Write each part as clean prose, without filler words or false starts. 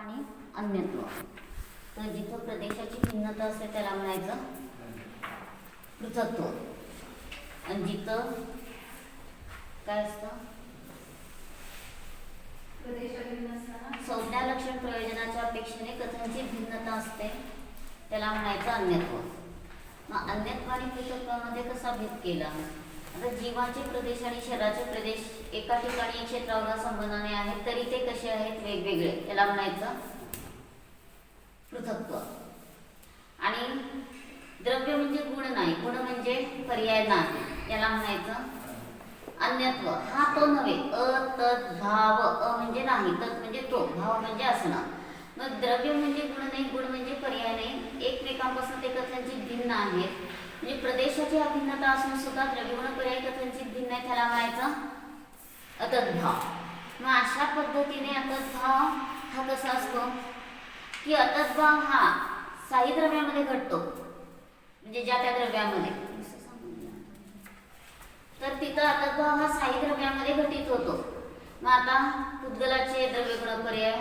आणि अन्यत्व. तर जिथं प्रदेशाची भिन्नता असते त्याला म्हणायचं पृथक्त्व. आणि जिथं काय असतं संज्ञा लक्षण प्रयोजनाच्या अपेक्षेने कथनची भिन्नता असते त्याला म्हणायचं अन्यत्व. मग अन्यत्व आणि पृथक्त्वामध्ये कसा भेद केला? आता जीवाचे प्रदेश आणि शरीराचे प्रदेश एका ठिकाणी क्षेत्रावरून संबंधाने आहेत तरी ते कसे आहेत वेगवेगळे, त्याला म्हणायचं पृथक्त्व. आणि द्रव्य म्हणजे गुण नाही, गुण म्हणजे पर्याय नाही, याला म्हणायचं अन्यत्व. हा तो नव्हे, तद्भाव. म्हणजे नाही, तत् म्हणजे तो, भाव म्हणजे असणं. मग द्रव्य म्हणजे गुण नाही, गुण म्हणजे पर्याय नाही, एकमेकांपासून ते कथनची भिन्न आहेत. म्हणजे प्रदेशाची अभिन्नता असून सुद्धा द्रव्यगुण पर्याय कथनची भिन्न आहे, त्याला म्हणायचं अतद्भाव. मग अशा पद्धतीने अतद्भाव हा कसा असतो की अतद्भाव हा साई द्रव्यामध्ये घडतो, म्हणजे ज्या त्या द्रव्यामध्ये, तर तिथं अतद्भाव हा साई द्रव्यामध्ये घटित होतो. मग आता पुद्गलाचे द्रव्यगुण पर्याय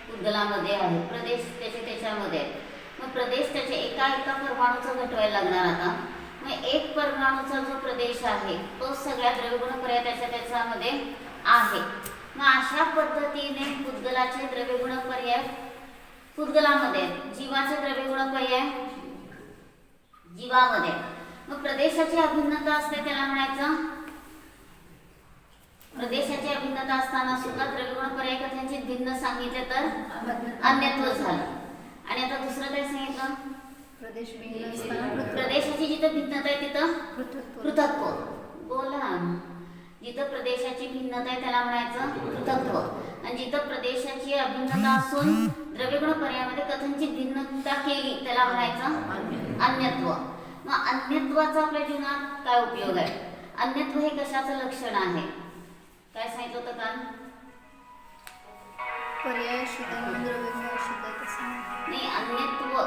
पुद्गलामध्ये आहे, प्रदेश त्याच्यामध्ये आहे. मग प्रदेश त्याच्या एका परमाणूचा घटवायला लागणार. आता मग एक परमाणूचा जो प्रदेश आहे तो सगळ्या द्रव्यगुण पर्याय त्याच्यामध्ये आहे. मग अशा पद्धतीने पुद्गलाचे द्रव्यगुण पर्याय पुद्गलामध्ये आहेत, जीवाचे द्रव्यगुण पर्याय जीवामध्ये. मग प्रदेशाची अभिन्नता असते त्याला म्हणायचं प्रदेशाची अभिन्नता असताना सुद्धा द्रव्यगुण पर्याय कथनची भिन्न सांगितले तर अन्यत्व झालं. आणि आता दुसरं काय सांगितलं, प्रदेशाची जिथं भिन्नता आहे तिथं पृथक्त्व. बोला, जिथं प्रदेशाची भिन्नता आहे त्याला म्हणायचं पृथक्त्व. आणि जिथं प्रदेशाची अभिन्नता असून द्रव्यगुण पर्यायामध्ये कथनची भिन्नता केली त्याला म्हणायचं अन्यत्व. मग अन्यत्वाचा आपल्या जीवनात काय उपयोग आहे? अन्यत्व हे कशाचं लक्षण आहे? काय सांगितलं होतं काल? पर्याय शुद्ध द्रव्यगुण अशुद्ध तसं नाही, अन्यत्व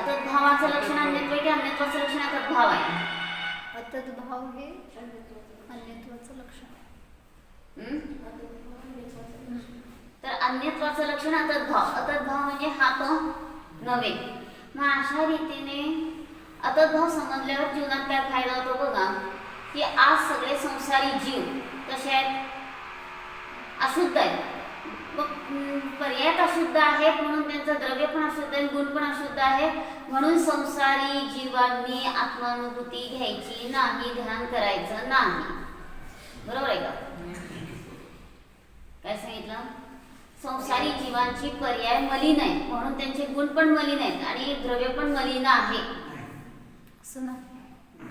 अतद्भावाचं लक्षण अन्यत्व की अन्यत्वाचं लक्षण अतद्भाव आहे? अतद्भाव हे अन्यत्वाचं लक्षण. तर अन्यत्वाचं लक्षण अतद्भाव. अतद्भाव म्हणजे हा तो नव्हे. मग अशा रीतीने अतद्भाव समजल्यावर जीवनात काय फायदा होतो बघा, की आज सगळे संसारी जीव कसे आहेत? अशुद्ध आहेत. मग पर्याय अशुद्ध आहेत म्हणून त्यांचं द्रव्य पण अशुद्ध आहे, गुण पण अशुद्ध आहे. म्हणून संसारी जीवांनी आत्मानुभूती घ्यायची नाही, ध्यान करायचं नाही. बरोबर आहे का? काय सांगितलं? संसारी जीवांची पर्याय मलिन आहे म्हणून त्यांचे गुण पण मलिन आहेत आणि द्रव्य पण मलिन आहे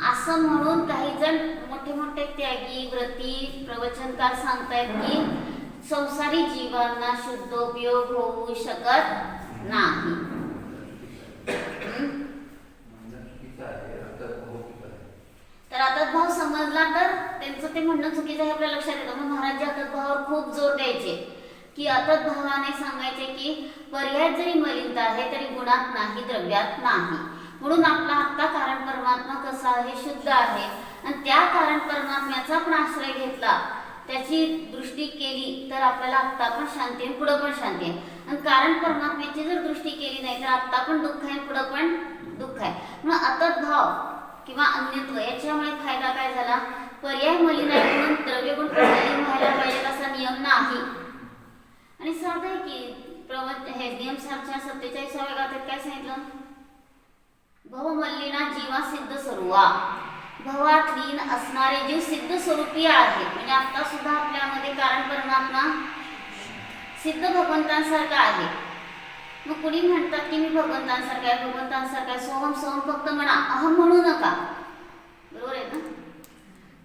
असं म्हणून काही जण मोठे मोठे त्यागी व्रती प्रवचनकार सांगतायत की संसारी जीवांना शुद्ध उपयोग होऊ शकत नाही. तर अतद्भाव समजला तर त्यांचं ते म्हणणं चुकीचं आहे आपल्या लक्षात येतं. मग महाराज अतद्भावावर खूप जोर द्यायचे की अतद्भावाने सांगायचे की पर्याय जरी मलिनता आहे तरी गुणात नाही, द्रव्यात नाही. म्हणून आपला आत्ता कारण परमात्मा कसा आहे? शुद्ध आहे. आणि त्या कारण परमात्म्याचा पण आश्रय घेतला, त्याची दृष्टी केली तर आपल्याला आत्ता पण शांती आहे, पुढं पण शांती आहे. आणि कारण परमात्म्याची जर दृष्टी केली नाही तर आत्ता पण दुःख आहे, पुढं पण दुःख आहे. मग अतद्भाव किंवा अन्यत्व याच्यामुळे फायदा काय झाला? पर्याय मलिन आहे म्हणून द्रव्यगुण मलिन व्हायला पाहिजे असा नियम नाही. आणि साधं आहे की हे नियम 47 गाथेत काय सांगितलं? भवमल्लिना जीवा सिद्ध स्वरूपा. भवात लीन असणारे जीव सिद्ध स्वरूपी आहे. म्हणजे आता सुद्धा आपल्यामध्ये कारण परमात्मा सिद्ध भगवंतांसारखा आहे. मग कुणी म्हणतात की मी भगवंतांसारखा आहे, भगवंतांसारखा आहे, सोहम सोहम फक्त म्हणा, अहम म्हणू नका. बरोबर आहे ना?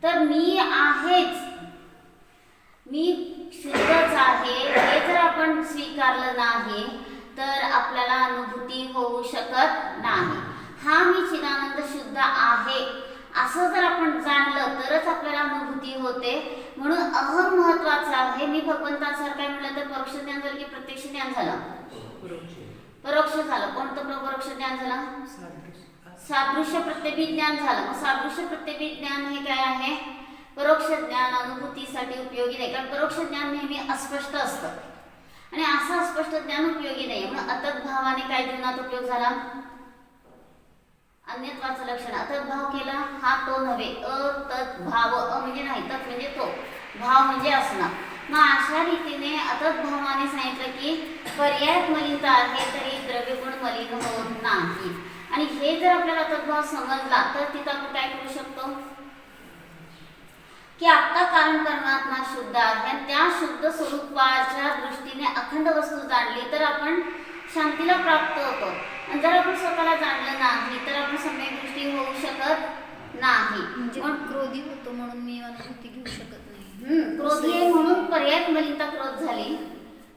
तर मी आहेच, मी शुद्धच आहे हे जर आपण स्वीकारलं नाही तर आपल्याला अनुभूती होऊ शकत नाही. हा मी चिदानंद शुद्ध आहे असं जर आपण जाणलं तरच आपल्याला अनुभूती होते. म्हणून अहम महत्वाचा आहे. मी भगवंतांसारखं आहे म्हणलं तर परोक्ष ज्ञान झालं की प्रत्यक्ष ज्ञान झालं? परोक्ष झालं. कोणतं परोक्ष ज्ञान झालं? सादृश्य प्रत्यभिज्ञान झालं. मग सादृश्य प्रत्यभिज्ञान हे काय आहे? परोक्ष ज्ञान अनुभूतीसाठी उपयोगी नाही, कारण परोक्ष ज्ञान नेहमी अस्पष्ट असतं आणि असं अस्पष्ट ज्ञान उपयोगी नाही. मग अतत भावाने काय जीवनात उपयोग झाला? अन्यत्वाचं लक्षण. अतत भाव केला हा तो नव्हे. अतत भाव, म्हणजे नाही, तत् म्हणजे तो, भाव म्हणजे असणं. मग अशा रीतीने अतत भावाने सांगितलं की पर्याय मलिनता आहे तरी द्रव्यगुण मलिन होत नाही. आणि हे जर आपल्याला अतत भाव समजला तर तिथं आपण काय करू शकतो की आता कारण परमात्मा शुद्ध आहे आणि त्या शुद्ध स्वरूपाच्या दृष्टीने अखंड वस्तू जाणली तर आपण शांतीला प्राप्त होतो. आणि जर आपण स्वतःला जाणलं नाही तर आपण सम्यक दृष्टी होऊ शकत नाही. म्हणजे क्रोधी होतो म्हणून मी अनुभूती घेऊ शकत नाही. क्रोधी आहे म्हणून पर्याय मलिनता क्रोध झाली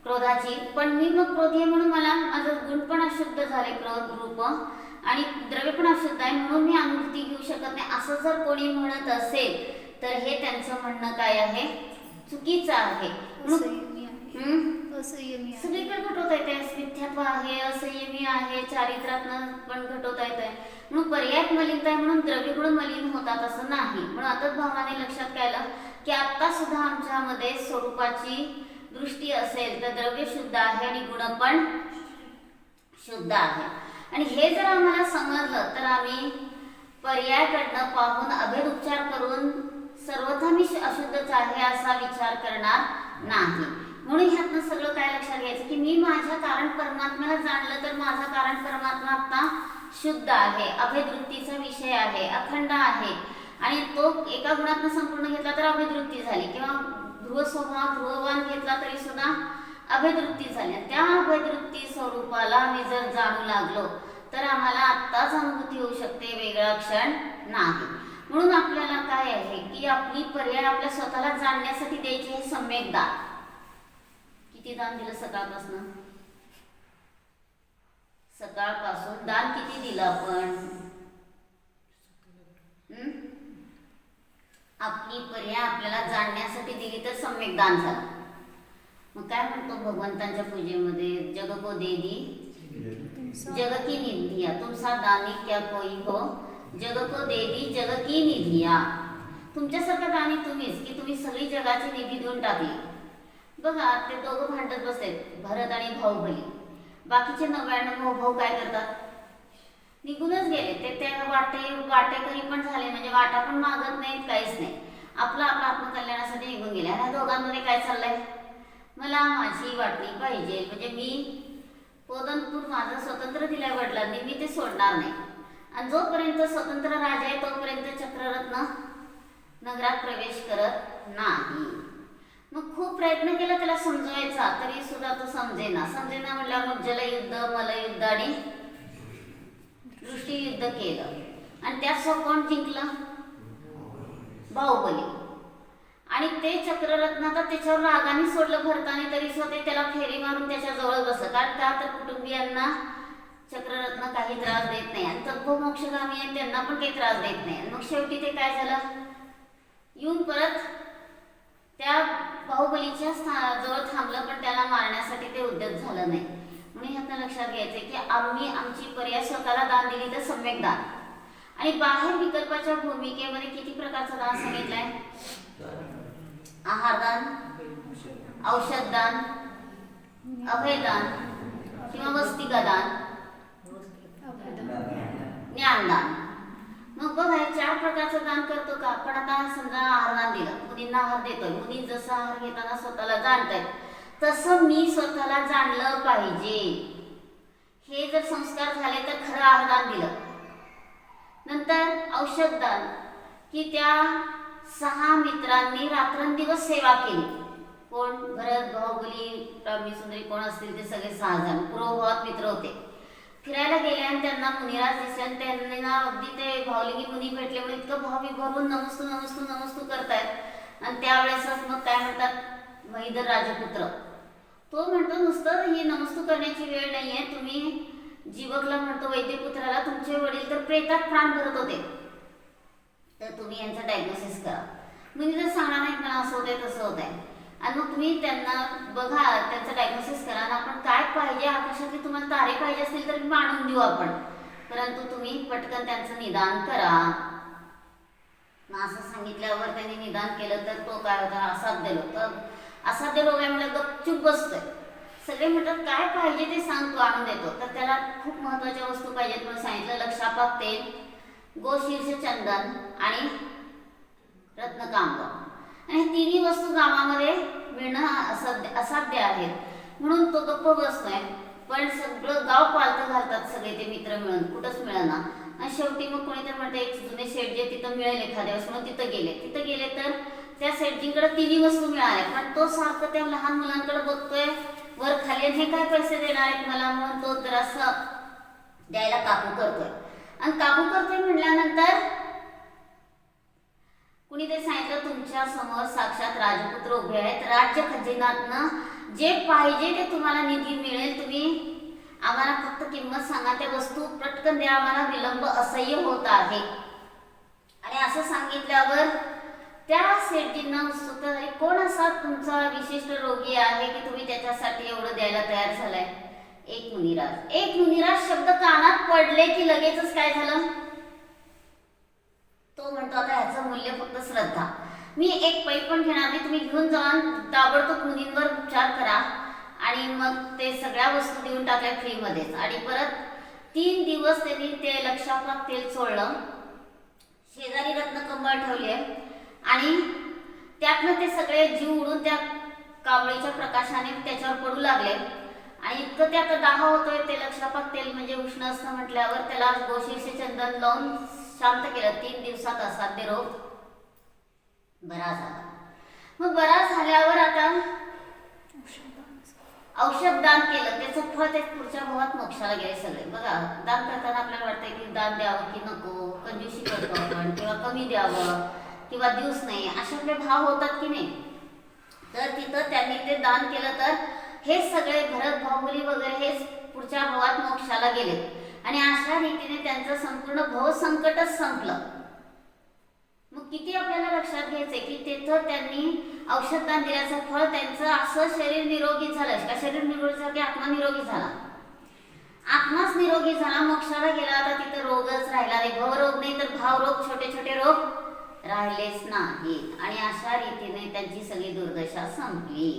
क्रोधाची. पण मी मग क्रोधी आहे म्हणून मला माझं गुण पण अशुद्ध झाले, क्रोध रूप, आणि द्रव्य पण अशुद्ध आहे म्हणून मी अनुभूती घेऊ शकत नाही असं जर कोणी म्हणत असेल तर हे त्यांचं म्हणणं काय आहे? चुकीचं आहे. असंयमी आहे. सगळीकडे घटवता येते. मिथ्यात्व आहे, असंयमी आहे, चारित्र्यातनं पण घटवता येते. म्हणून पर्याय मलिनता आहे म्हणून द्रव्यगुण मलिन होतात असं नाही. म्हणून अतत भावाने लक्षात काय आलं की आता सुद्धा आमच्यामध्ये स्वरूपाची दृष्टी असेल तर द्रव्य शुद्ध आहे आणि गुण पण शुद्ध आहे. आणि हे जर आम्हाला समजलं तर आम्ही पर्यायाकडनं पाहून अभेद उपचार करून सर्वथा मी अशुद्धच आहे असा विचार करणार नाही. म्हणून ह्यातनं सगळं काय लक्षात घ्यायचं की मी माझ्या कारण परमात्म्याला जाणलं तर माझा कारण परमात्मा आता शुद्ध आहे, अभेदवृत्तीचा विषय आहे, अखंड आहे. आणि तो एका गुणातनं संपूर्ण घेतला तर अभेदवृत्ती झाली, किंवा ध्रुव स्वभाव ध्रुववान घेतला तरी सुद्धा अभेदवृत्ती झाली. त्या अभेदवृत्ती स्वरूपाला मी जर जाणू लागलो तर आम्हाला आत्ताच अनुभूती होऊ शकते, वेगळा क्षण नाही. म्हणून आपल्याला काय आहे की आपली पर्याय आपल्या स्वतःला जाणण्यासाठी द्यायचे हे सम्यक दान. किती दान दिलं सकाळपासून? सकाळपासून दान किती दिलं आपण? आपली पर्याय आपल्याला जाणण्यासाठी दिली तर सम्यक दान झालं. मग काय म्हणतो भगवंतांच्या पूजेमध्ये? जग को दे दी जग की निधिया, तुमचा दानी क्या कोई हो, जग को दे दी जग की निधिया. तुमच्यासारखं दानी तुम्हीच की तुम्ही सगळी जगाची निधी देऊन टाकली. बघा ते दोघं भांडत बसले, भरत आणि भाऊबली. बाकीचे 99 भाऊ काय करतात? निघूनच गेले. ते त्या वाटेकरी पण झाले, म्हणजे वाटा पण मागत नाहीत, काहीच नाही. आपलं आपलं आत्मकल्याणासाठी निघून गेले. ह्या दोघांमध्ये काय चाललंय? मला माझी वाटणी पाहिजे, म्हणजे मी पोदनपूर माझं स्वतंत्र दिल्या वडिलांनी, मी ते सोडणार नाही. आणि जोपर्यंत स्वतंत्र राजा आहे तोपर्यंत चक्ररत्न नगरात प्रवेश करत नाही. मग खूप प्रयत्न केला त्याला समजवायचा तरी सुद्धा तो समजेना म्हणल्यावर मग जलयुद्ध, मलयुद्ध आणि दृष्टीयुद्ध केलं. आणि त्यात कोण जिंकलं? बाहुबली. आणि ते चक्ररत्न आता त्याच्यावर रागाने सोडलं भरताने, तरी सुद्धा ते त्याला फेरी मारून त्याच्या जवळ बसत. कारण का तर कुटुंबियांना चक्ररत्न काही त्रास देत नाही आणि तत्व मोक्षगामी आहे त्यांना पण काही त्रास देत नाही. मग शेवटी ते काय झालं? येऊन परत त्या बाहुबलीच्या जवळ थांबलं, पण त्याला मारण्यासाठी ते उद्यत झालं नाही. म्हणून ह्यातनं लक्षात घ्यायचं की आम्ही आमची पर्याय स्वतःला दान दिली तर सम्यक दान. आणि बाहेर विकल्पाच्या भूमिकेमध्ये किती प्रकारचं दान सांगितलंय? आहारदान, औषधदान, अभयदान किंवा वस्तिका दान, ज्ञानदान. मग बघा हे 4 प्रकारचं दान करतो का आपण? आता समजा आहारदान दिलं, मुलींना आहार देतोय. मुली जसं आहार घेताना स्वतःला जाणतायत तसं मी स्वतःला जाणलं पाहिजे. हे जर संस्कार झाले तर खरं आहारदान दिलं. नंतर औषधदान की त्या 6 मित्रांनी रात्रंदिवस सेवा केली. कोण? भरत, बाहुबली, रामी, सुंदरी कोण असतील ते सगळे 6 जण पुरोभावात मित्र होते. फिरायला गेले आणि त्यांना मुनिराज दिसले आणि त्यांना अगदी ते भावलिंगी मुनी भेटले म्हणून इतकं भावी नमस्तू करतायत. आणि त्यावेळेसच मग काय म्हणतात? महिदर राजपुत्र तो म्हणतो नुसतं ही नमस्तू करण्याची वेळ नाहीये. तुम्ही जीवकला म्हणतो वैद्यपुत्राला, तुमचे वडील तर प्रेतात प्राण भरत होते, तर तुम्ही यांचं डायग्नोसिस करा. मुनी जर सांगणार नाहीत मला असं होतंय तसं होतंय, आणि मग तुम्ही त्यांना बघा, त्यांचं डायग्नोसिस करा आणि आपण काय पाहिजे, आकाशातले तुम्हाला तारे पाहिजे असतील तर मी आणून देऊ आपण, परंतु तुम्ही पटकन त्यांचं निदान करा. असं सांगितल्यावर त्यांनी निदान केलं तर तो काय होता? असाध्य लोक. असाध्य लोक आहे म्हणजे गपचूप बसतोय. सगळे म्हणतात काय पाहिजे ते सांग, तू आणून देतो. तर त्याला खूप महत्त्वाच्या वस्तू पाहिजेत म्हणून सांगितलं. लक्षापाक तेल, गोशीर्ष चंदन आणि रत्नकांब. आणि हे तिन्ही वस्तू गावामध्ये मिळणं असाध्य आहेत. म्हणून तो गप्प बसतोय. पण सगळं गाव पालथं घालतात सगळे ते मित्र मिळून, कुठंच मिळेना. आणि शेवटी मग कोणीतरी म्हणतं एक जुने शेठ जे तिथं मिळेल एखाद्या वेळेस म्हणून तिथं गेले तर त्या शेठजींकडे तिन्ही वस्तू मिळाल्या. पण तो सारखं त्या लहान मुलांकडे बघतोय वर खाली, हे काय पैसे देणार आहेत मला म्हणून तो जरासं द्यायला काबू करतोय. आणि काबू करतोय म्हणल्यानंतर कुणीतरी सांगितलं तुमच्या समोर साक्षात राजपुत्र उभे आहेत. राज्य खजिन्यातनं जे पाहिजे ते तुम्हाला निधी मिळेल. तुम्ही आम्हाला फक्त किंमत सांगा, त्या वस्तू पटकन द्या, आम्हाला विलंब असह्य होत आहे. आणि असं सांगितल्यावर त्या सेठजींना उत्सुकता झाली. कोण असा तुमचा विशिष्ट रोगी आहे की तुम्ही त्याच्यासाठी एवढं द्यायला तयार झालाय? एक मुनिराज. एक मुनिराज शब्द कानात पडले की लगेचच काय झालं? तो म्हणतो आता ह्याचं मूल्य फक्त श्रद्धा. मी एक पै पण घेणार नाही, तुम्ही घेऊन जाऊन ताबडतोब मुनींवर उपचार करा. आणि मग ते सगळ्या वस्तू देऊन टाकल्या फ्रीमध्येच. आणि परत 3 दिवस त्यांनी ते लक्षापाक तेल सोडलं, शेजारी रत्नकंबळ ठेवले आणि त्यातनं ते सगळे जीव उडून त्या कावळीच्या प्रकाशाने त्याच्यावर पडू लागले. आणि इतकं ते आता दाह होतोय. ते लक्षापाक तेल म्हणजे उष्ण असतं म्हटल्यावर त्याला गोशीर्ष चंदन लावून शांत केलं. 3 दिवसात असाध्य रोग बरा झाला. मग बरा झाल्यावर आता औषध दान केलं, त्याचं फळ ते पुढच्या भावात मोक्षाला गेले सगळे. बघा दान करताना आपल्याला वाटतंय की दान द्यावं की नको, कंजूसी करतो आपण, किंवा कमी द्यावं किंवा दिवस नाही, असे आपले भाव होतात की नाही. तर तिथं त्यांनी ते दान केलं तर हे सगळे भरत बाहुली वगैरे हे पुढच्या भावात मोक्षाला गेले. आणि अशा रीतीने त्यांचं संपूर्ण भव संकटच संपलं. मग किती आपल्याला लक्षात घ्यायचंय की तिथं त्यांनी औषधदान दिल्याचं फळ त्यांचं असं शरीर निरोगी झालं. का शरीर निरोगी झालं की आत्मा निरोगी झाला? आत्माच निरोगी झाला, मोक्षाला गेला. आता तिथं रोगच राहिला नाही, भवरोग नाही तर भावरोग, छोटे छोटे रोग राहिलेच नाहीत. आणि अशा रीतीने त्यांची सगळी दुर्दशा संपली.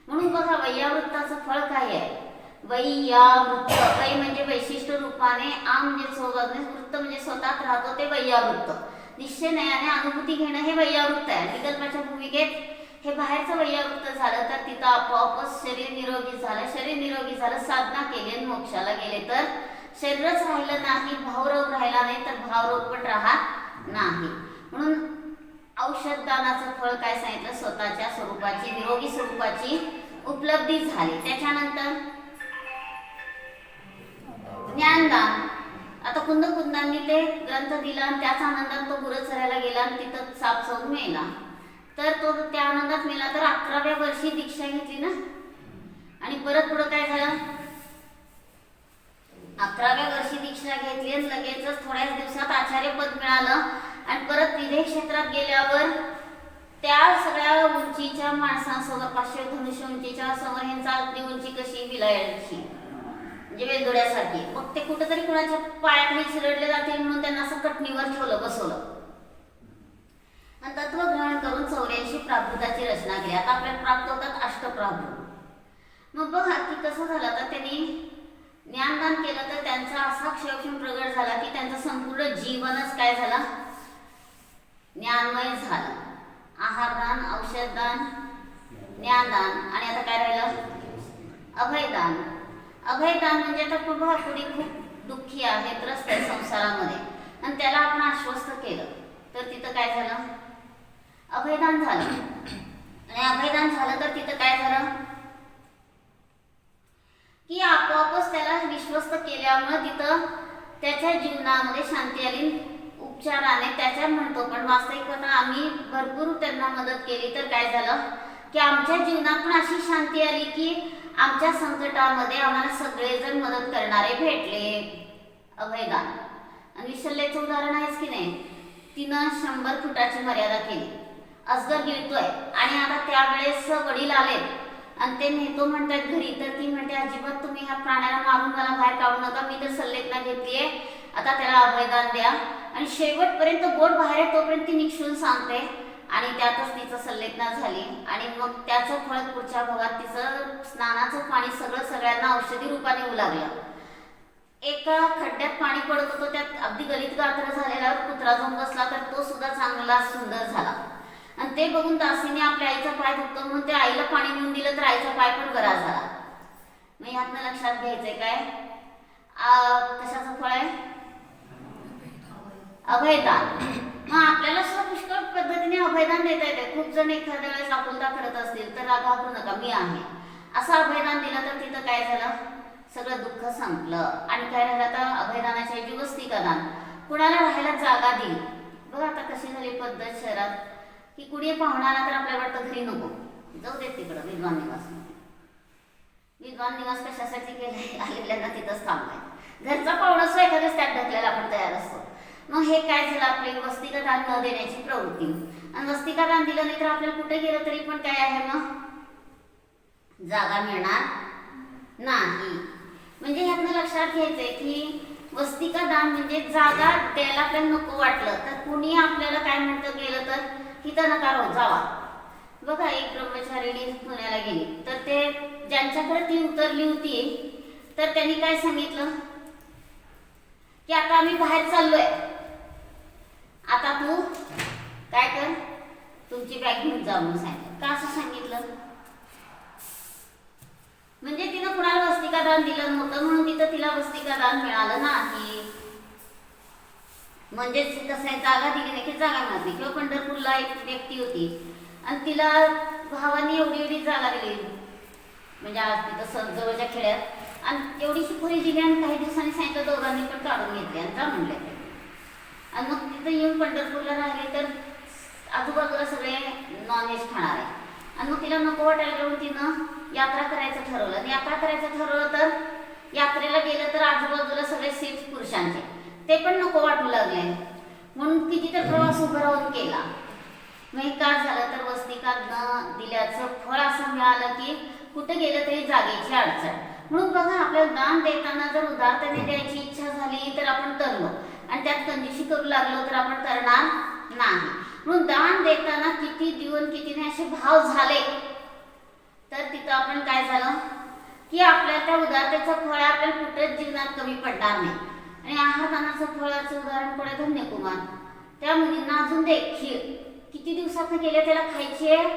म्हणून बघा वैयावृत्ताचं फळ काय आहे? वैयावृत्त. वै म्हणजे वैशिष्ट्य रूपाने, आम म्हणजे सोबत, वृत्त म्हणजे स्वतःत राहतो ते वैयावृत्त. निश्चय नयाने अनुभूती घेणं हे वैयावृत्त आहे. विकल्पाच्या भूमिकेत हे बाहेरचं वैयावृत्त झालं तर तिथं आपोआपच शरीर निरोगी झालं. शरीर निरोगी झालं, साधना केली आणि मोक्षाला गेले तर शरीरच राहिलं नाही, भावरोग राहिला नाही तर भावरोग पण राहत नाही. म्हणून औषधदानाचं फळ काय सांगितलं? स्वतःच्या स्वरूपाची, निरोगी स्वरूपाची उपलब्धी झाली. त्याच्यानंतर ज्ञानदान. आता कुंदकुंदांनी ते ग्रंथ दिला आणि त्याच आनंदात तो गुरचरायला गेला आणि तिथं साप चावून मेला. तर तो त्या आनंदात मेला. तर 11व्या वर्षी दीक्षा घेतली ना. आणि परत पुढं काय झालं? 11व्या वर्षी दीक्षा घेतली आणि लगेचच थोड्याच दिवसात आचार्यपद मिळालं. आणि परत विदेह क्षेत्रात गेल्यावर त्या सगळ्या उंचीच्या माणसांसोबत 500 धनुष्य उंचीच्या समोर ह्यांचा अगदी उंची कशी विलायची, म्हणजे वेलदोड्यासारखी. मग ते कुठेतरी कुणाच्या पायाखाली चिरडले जातील म्हणून त्यांना असं कटणीवर ठेवलं, बसवलं. आणि तत्वग्रहण करून 84 प्राभूताची रचना केली. आता आपल्याला प्राप्त होतात अष्टप्राभू. मग बघा की कसं झालं. तर त्यांनी ज्ञानदान केलं तर त्यांचा असा क्षयक्षम प्रगट झाला की त्यांचं संपूर्ण जीवनच काय झालं? ज्ञानमय झालं. आहारदान, औषधदान, ज्ञानदान आणि आता काय राहिलं? अभयदान. अभयदान म्हणजे आता पुढे खूप दुःखी आहे, त्रस्त आहे संसारामध्ये आणि त्याला आपण आश्वस्त केलं तर तिथं काय झालं? अभयदान झालं. आणि अभयदान झालं तर तिथं काय झालं की आपोआपच त्याला विश्वस्त केल्यामुळे तिथं त्याच्या जीवनामध्ये शांती आली. उपचाराने त्याच्या म्हणतो पण वास्तविकता आम्ही भरपूर त्यांना मदत केली तर काय झालं की आमच्या जीवनात पण अशी शांती आली की आमच्या संकटामध्ये आम्हाला सगळेजण मदत करणारे भेटले. अभयदान. आणि विशल्यचं उदाहरण आहेच की नाही. तिनं 100 फुटाची मर्यादा केली. अजगर गिळतोय आणि आता त्यावेळेस वडील आले आणि ते नेतो म्हणतात घरी. तर ती म्हणते अजिबात तुम्ही ह्या प्राण्याला मारून मला बाहेर काढू नका, मी तर सल्लेखना घेतलीये, आता त्याला अभयदान द्या. आणि शेवटपर्यंत बोट बाहेर आहे तोपर्यंत ती निक्षून सांगते आणि त्यातच तिचं संलग्न झाली आणि मग त्याचं फळ पुढच्या भागात तिचं स्नानाचं पाणी सगळं सगळ्यांना औषधी रूपाने येऊ लागलं. एका खड्ड्यात पाणी पडत होतं, त्यात अगदी गलित गात्र झालेला कुत्रा जाऊन बसला तर तो सुद्धा चांगला सुंदर झाला. आणि ते बघून दासीने आपल्या आईचा पाय दुखतो म्हणून ते आईला पाणी नेऊन दिलं तर आईचा पाय पण बरा झाला. मग ह्यातनं लक्षात घ्यायचंय काय, कशाचं फळ आहे, अभयदान. मग आपल्याला सुद्धा पुष्कळ पद्धतीने अभयदान देता येते. खूप जण एखाद्या वेळेस आपुलता करत असतील तर घाबरू नका, मी आहे असं अभयदान दिलं तर तिथं काय झालं, सगळं दुःख संपलं. आणि काय राहिलं आता अभयदानाच्या ऐवजी वस्तिका दान. कुणाला राहायला जागा दिली. बघा आता कशी झाली पद्धत शहरात की कुणी पाहुणा आला तर आपल्याला वाटतं घरी नको, जाऊ देत तिकडं विद्वान निवास. विद्वान निवास कशासाठी केलंय, आलेल्यांना तिथंच थांबलाय. घरचा पाहुणा असो एखाद्याच त्यात ढकलायला आपण तयार असतो. मग हे काय झालं, आपली वस्तिका दान न देण्याची प्रवृत्ती. आणि वस्तिका दान दिलं नाही तर आपल्याला कुठे गेलं तरी पण काय आहे, मग जागा मिळणार नाही. म्हणजे ह्यातनं लक्षात घ्यायचंय की वस्तिका दान म्हणजे जागा द्यायला आपल्याला नको वाटलं तर कुणी आपल्याला काय म्हणतं गेलं तर तिथं नका राहू, जावा. बघा एक ब्रह्मचारिणी पुण्याला गेली तर ते ज्यांच्याकडे ती उतरली होती तर त्यांनी काय सांगितलं की आता आम्ही बाहेर चाललोय, आता तू काय कर, तुमची बॅग घेऊन जा म्हणून सांगितलं. का असं सांगितलं, म्हणजे तिनं कुणाला वस्तिका दान दिलं नव्हतं म्हणून तिथं तिला वस्तिका दान मिळालं नाही. म्हणजे कसं आहे, जागा दिली नाही की जागा मिळत नाही. किंवा पंढरपूरला एक व्यक्ती होती आणि तिला भावाने एवढी एवढी जागा दिली, म्हणजे आज तिथं जवळच्या खेड्यात, आणि एवढीशी खोली दिली आणि काही दिवसांनी सांगितलं दोघांनी पण काढून घेतली आणि जा म्हणले. आणि मग तिथं येऊन पंढरपूरला राहिले तर आजूबाजूला सगळे नॉनव्हेज खाणार आहे. आणि मग तिला नको वाटायला घेऊन तिनं यात्रा करायचं ठरवलं. आणि यात्रा करायचं ठरवलं तर यात्रेला गेलं तर आजूबाजूला सगळे सीट्स पुरुषांचे, ते पण नको वाटू लागले म्हणून किती तर प्रवास उभं राहून केला. मग काय झालं तर वस्तिका न दिल्याचं फळ असं मिळालं की कुठं गेलं तरी जागेची अडचण. म्हणून बघा आपल्याला दान देताना जर उदारतेने द्यायची इच्छा झाली तर आपण तरलो आणि त्यात कंजूसी करू लागलो तर आपण करणार नाही. म्हणून दान देताना किती देऊन किती नाही असे भाव झाले तर तिथं आपण काय झालं की आपल्या त्या उदारतेचं फळ आपल्याला कुठेच जीवनात कमी पडणार नाही. आणि आहारदानाचं फळाचं उदाहरण पडे धन्यकुमार, त्या मुलींना अजून दे खीर, किती दिवसात गेले त्याला खायची आहे,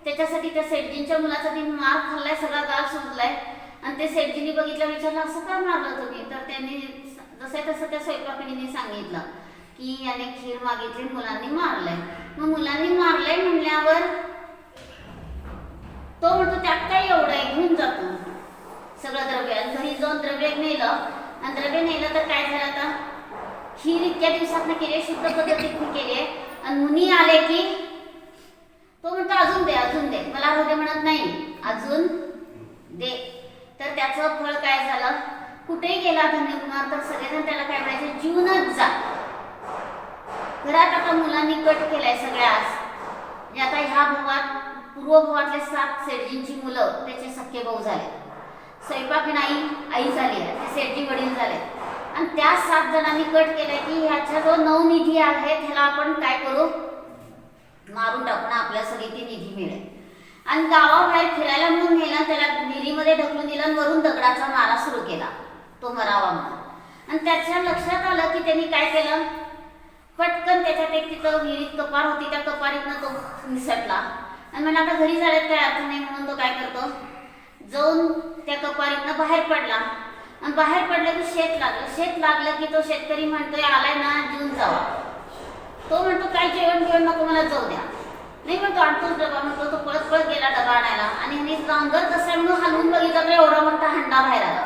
त्याच्यासाठी त्या सेठजींच्या मुलाचा तिने मार खाल्लाय, सगळा गाल सुजलाय. आणि ते सेठजींनी बघितलं, विचारलं असं का मारलं तुम्ही, तर त्यांनी जसं तसं त्या स्वयंपाकिनीने सांगितलं की याने खीर मागितली, मुलांनी मारलंय. मग मुलांनी मारलंय म्हणल्यावर तो म्हणतो त्यात काय एवढं आहे, घेऊन जातो सगळं द्रव्य. आणि घरी जाऊन द्रव्य नेलं आणि द्रव्य नेलं तर काय झालं, आता खीर इतक्या दिवसातनं केली, शुद्ध पद्धतीने केली आहे. आणि मुनी आले की तो म्हणतो अजून दे अजून दे, मला राहू दे म्हणत नाही, अजून दे. तर त्याचं फळ काय झालं, कुठेही गेला धन्यकुमार तर सगळेजण त्याला काय म्हणायचे, जीवनच जा. घरात आता मुलांनी कट केलाय सगळ्यास. म्हणजे आता ह्या भावात पूर्वभावातले 7 सेठजींची मुलं त्याचे सख्खे भाऊ झाले, स्वयंपाकीण आई झाली आहे, ते सेठजी वडील झाले. आणि त्या 7 जणांनी कट केलाय की ह्याच्या जो 9 निधी आहे त्याला आपण काय करू, मारून टाकून आपल्या सगळी ती निधी मिळेल. आणि गावाबाहेर फिरायला म्हणून नेला, त्याला विहिरीमध्ये ढकलून दिलं आणि वरून दगडाचा मारा सुरू केला, तो मरावा म्हणून. आणि त्याच्या लक्षात आलं की त्यांनी काय केलं, पटकन त्याच्यात एक तिथं विहिरीत कपार होती, त्या कपारीतनं तो निसटला. आणि मला आता घरी जाण्यात काय अर्थ नाही म्हणून तो काय करतो, जाऊन त्या कपारीतनं बाहेर पडला. आणि बाहेर पडलं की शेत लागलं. शेत लागलं की तो शेतकरी म्हणतोय आलाय ना, जेवून जावा. तो म्हणतो काय जेवण जेवण नको, मला जाऊ द्या. नाही म्हणतो आणतोच डबा, म्हणतो तो पळत पळत गेला डबा आणायला. आणि ह्याने नांगर कसा म्हणून हलवून बघितलं तर एवढा मोठा हंडा बाहेर आला.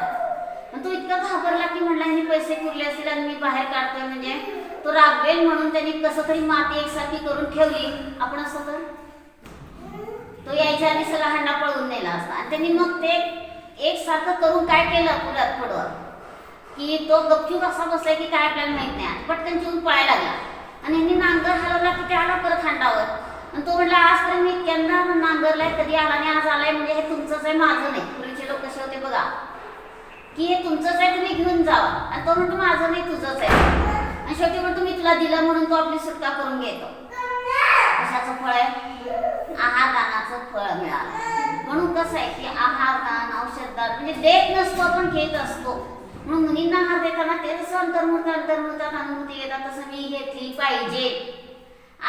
आणि तो इतका घाबरला की म्हणला ह्याने पैसे पुरले असतील आणि मी बाहेर काढतोय, म्हणजे तो रागवेल म्हणून त्यांनी कसं तरी माती एकसारखी करून ठेवली. आपण असं तर तो यायच्या आधी सगळा हंडा पळवून नेला असता. आणि त्यांनी मग ते एकसारखं करून काय केलं पुढ्यात पुढं की तो गपचूप असा बसलाय की काय आपल्याला माहित नाही, पटकन चिवून पळायला लागला. आणि ह्यांनी नांगर हलवला की ते आला परत हंडावर. आणि तो म्हटला आजपर्यंत मी इतक्यांदा नांगरलाय, कधी आला नाही, आज आलाय, म्हणजे हे तुमचंच आहे माझं नाही. पूर्वीचे लोक कसे होते बघा की हे तुमचंच आहे, तुम्ही घेऊन जावा. आणि तो म्हणतो माझं नाही तुझंच आहे. आणि शेवटी म्हणतो मी तुला दिलं म्हणून तो आपली सुटका करून घेतो. कशाचं फळ आहे? आहार दानाचं फळ मिळालं. म्हणून कसं आहे की आहार दान, औषधदान म्हणजे देत नसतो आपण घेत असतो. म्हणून मुलींना आहार देताना ते जसं अंतर्मुखात अनुभूती येतात तसं मी घेतली पाहिजे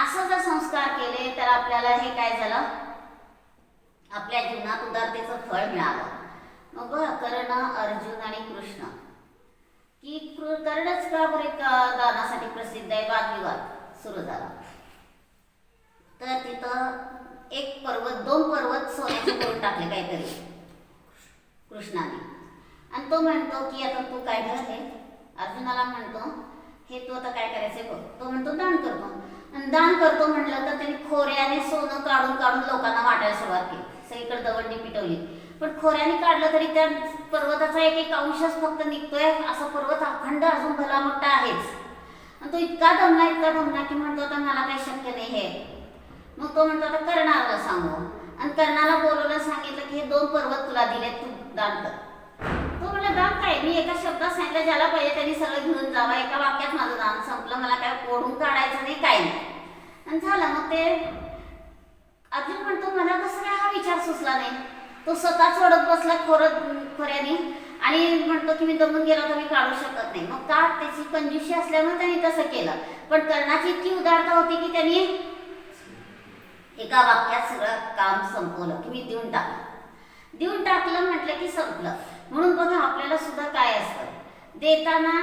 असं जर संस्कार केले तर आपल्याला हे काय झालं, आपल्या जीवनात उदारतेचं फळ मिळालं. मग बघा कर्ण, अर्जुन आणि कृष्ण की कर्णच का बरे दानासाठी प्रसिद्ध आहे, वादविवाद सुरू झाला. तर तिथं एक पर्वत, 2 पर्वत सोन्याचे करून टाकले काहीतरी कृष्णाने. आणि तो म्हणतो की आता तू काय करते, अर्जुनाला म्हणतो हे तू आता काय करायचंय बघ. तो म्हणतो दान करतो. आणि दान करतो म्हटलं तर त्यांनी खोऱ्याने सोनं काढून काढून लोकांना वाटायला सुरुवात केली. सगळीकडे दवंडी पिटवली. पण खोऱ्याने काढलं तरी त्या पर्वताचा एक अंशच फक्त निघतोय. असा पर्वत अखंड अजून भला मोठा आहेच. आणि तो इतका दमला की म्हणतो आता मला काही शक्य नाही हे. मग तो म्हणतो आता कर्णाला सांगू. आणि कर्णाला बोलवलं, सांगितलं की हे 2 पर्वत तुला दिले, तू दान कर. तो म्हणला दान काय, मी एका शब्दात सांगितलं ज्याला पाहिजे त्यांनी सगळं घेऊन जावं. एका वाक्यात माझं दान संपलं, मला काय ओढून काढायचं नाही, काय नाही. आणि झालं. मग ते अर्जुन म्हणतो मला कसं काय हा विचार सुचला नाही. तो स्वतःच ओढत बसला खोऱ्याने आणि म्हणतो की मी दमून गेलो तर मी काढू शकत नाही. मग का, त्याची कंजूशी असल्यामुळे त्यांनी तसं केलं. पण कर्णाची इतकी उदारता होती की त्यांनी एका वाक्यात सगळं काम संपवलं की मी देऊन टाकलं म्हटलं की संपलं. म्हणून बघा आपल्याला सुद्धा काय असतं, देताना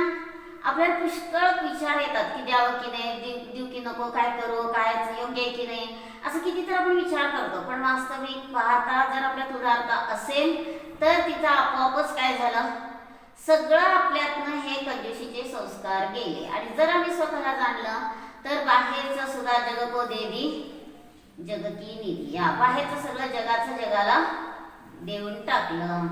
आपल्याला पुष्कळ विचार येतात की द्यावं की नाही, देऊ की नको, काय करू, काय योग्य आहे की नाही, असं किती तर आपण विचार करतो. पण वास्तविक पाहता जर आपल्यात उदारता असेल तर तिथं आपोआपच काय झालं, सगळं आपल्यातनं हे कंजूशीचे संस्कार गेले. आणि जर आम्ही स्वतःला जाणलं तर बाहेरचं सुद्धा जग को देवी जग की निधी, या बाहेरचं सगळं जगाचं जगाला देऊन टाकलं.